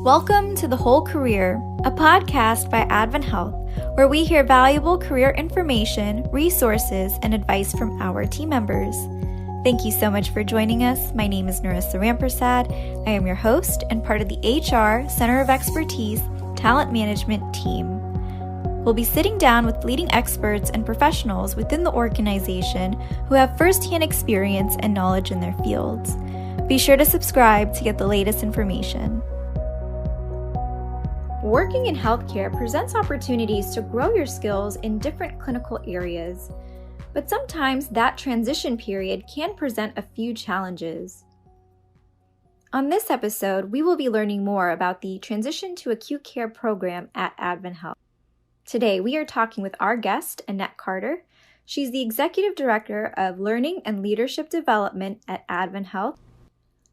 Welcome to The Whole Career, a podcast by AdventHealth, where we hear valuable career information, resources, and advice from our team members. Thank you so much for joining us. My name is Narissa Rampersad. I am your host and part of the HR Center of Expertise Talent Management team. We'll be sitting down with leading experts and professionals within the organization who have firsthand experience and knowledge in their fields. Be sure to subscribe to get the latest information. Working in healthcare presents opportunities to grow your skills in different clinical areas, but sometimes that transition period can present a few challenges. On this episode, we will be learning more about the Transition to Acute Care Program at AdventHealth. Today, we are talking with our guest, Annette Carter. She's the Executive Director of Learning and Leadership Development at AdventHealth.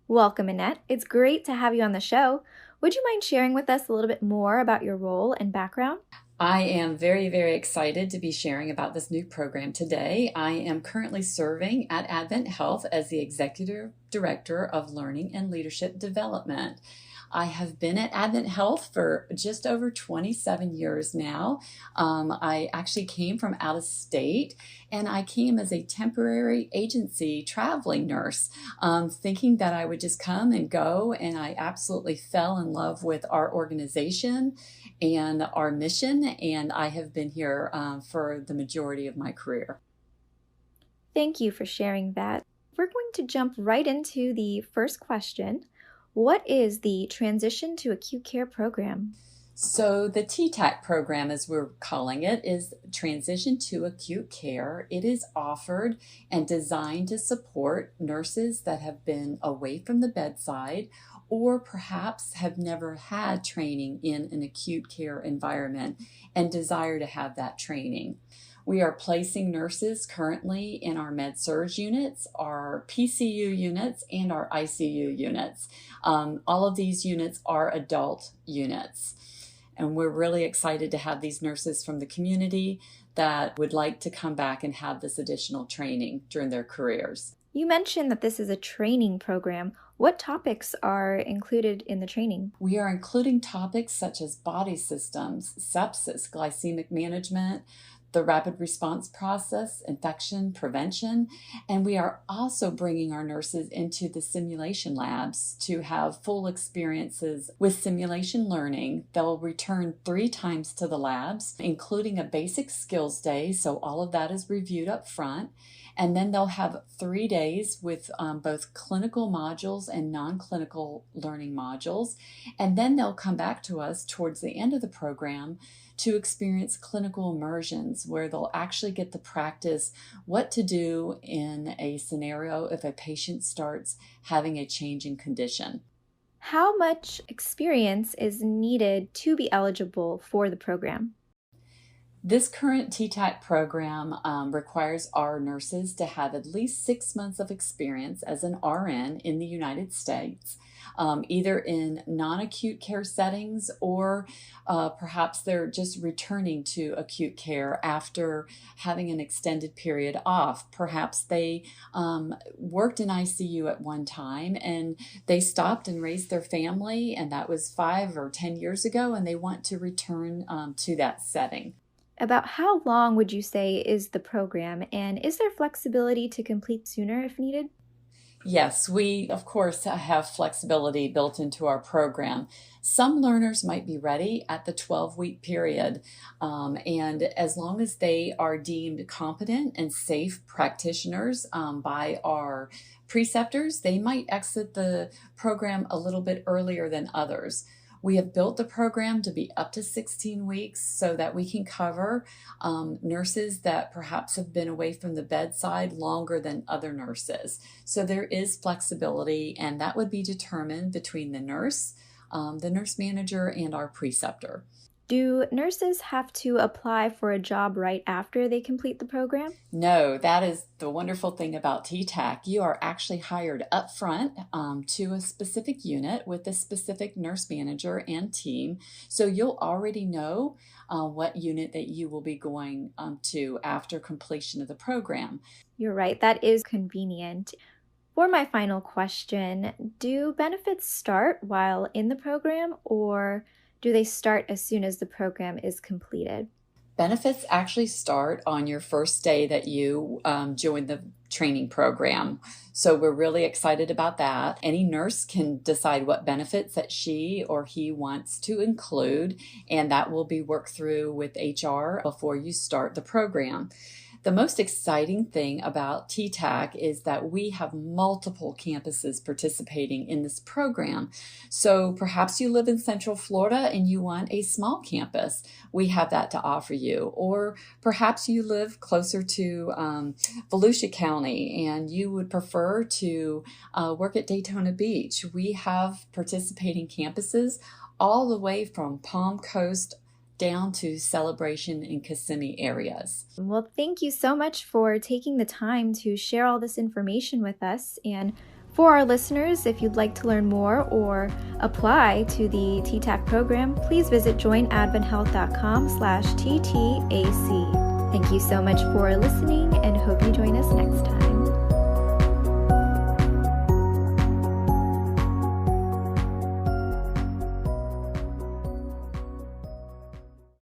Welcome, Annette. It's great to have you on the show. Would you mind sharing with us a little bit more about your role and background? I am very, very excited to be sharing about this new program today. I am currently serving at AdventHealth as the Executive Director of Learning and Leadership Development. I have been at AdventHealth for just over 27 years now. I actually came from out of state, and I came as a temporary agency traveling nurse, thinking that I would just come and go, and I absolutely fell in love with our organization and our mission, and I have been here for the majority of my career. Thank you for sharing that. We're going to jump right into the first question. What is the Transition to Acute Care Program? So the TTAC program, as we're calling it, is Transition to Acute Care. It is offered and designed to support nurses that have been away from the bedside or perhaps have never had training in an acute care environment and desire to have that training. We are placing nurses currently in our med-surg units, our PCU units, and our ICU units. All of these units are adult units. And we're really excited to have these nurses from the community that would like to come back and have this additional training during their careers. You mentioned that this is a training program. What topics are included in the training? We are including topics such as body systems, sepsis, glycemic management, the rapid response process, infection prevention, and we are also bringing our nurses into the simulation labs to have full experiences with simulation learning. They'll return 3 times to the labs, including a basic skills day, so all of that is reviewed up front. And then they'll have 3 days with both clinical modules and non-clinical learning modules. And then they'll come back to us towards the end of the program to experience clinical immersions where they'll actually get to practice what to do in a scenario if a patient starts having a change in condition. How much experience is needed to be eligible for the program? This current TTAC program requires our nurses to have at least 6 months of experience as an RN in the United States, either in non-acute care settings or perhaps they're just returning to acute care after having an extended period off. Perhaps they worked in ICU at one time and they stopped and raised their family, and that was 5 or 10 years ago, and they want to return to that setting. About how long would you say is the program, and is there flexibility to complete sooner if needed? Yes, we, of course, have flexibility built into our program. Some learners might be ready at the 12-week period, and as long as they are deemed competent and safe practitioners by our preceptors, they might exit the program a little bit earlier than others. We have built the program to be up to 16 weeks so that we can cover nurses that perhaps have been away from the bedside longer than other nurses. So there is flexibility, and that would be determined between the nurse manager, and our preceptor. Do nurses have to apply for a job right after they complete the program? No, that is the wonderful thing about TTAC. You are actually hired up front to a specific unit with a specific nurse manager and team. So you'll already know what unit that you will be going to after completion of the program. You're right, that is convenient. For my final question, do benefits start while in the program, or do they start as soon as the program is completed? Benefits actually start on your first day that you join the training program. So we're really excited about that. Any nurse can decide what benefits that she or he wants to include, and that will be worked through with HR before you start the program. The most exciting thing about TTAC is that we have multiple campuses participating in this program. So perhaps you live in Central Florida and you want a small campus. We have that to offer you. Or perhaps you live closer to Volusia County and you would prefer to work at Daytona Beach. We have participating campuses all the way from Palm Coast down to Celebration and Kissimmee areas. Well, thank you so much for taking the time to share all this information with us. And for our listeners, if you'd like to learn more or apply to the TTAC program, please visit joinadventhealth.com/TTAC. Thank you so much for listening and hope you join us next time.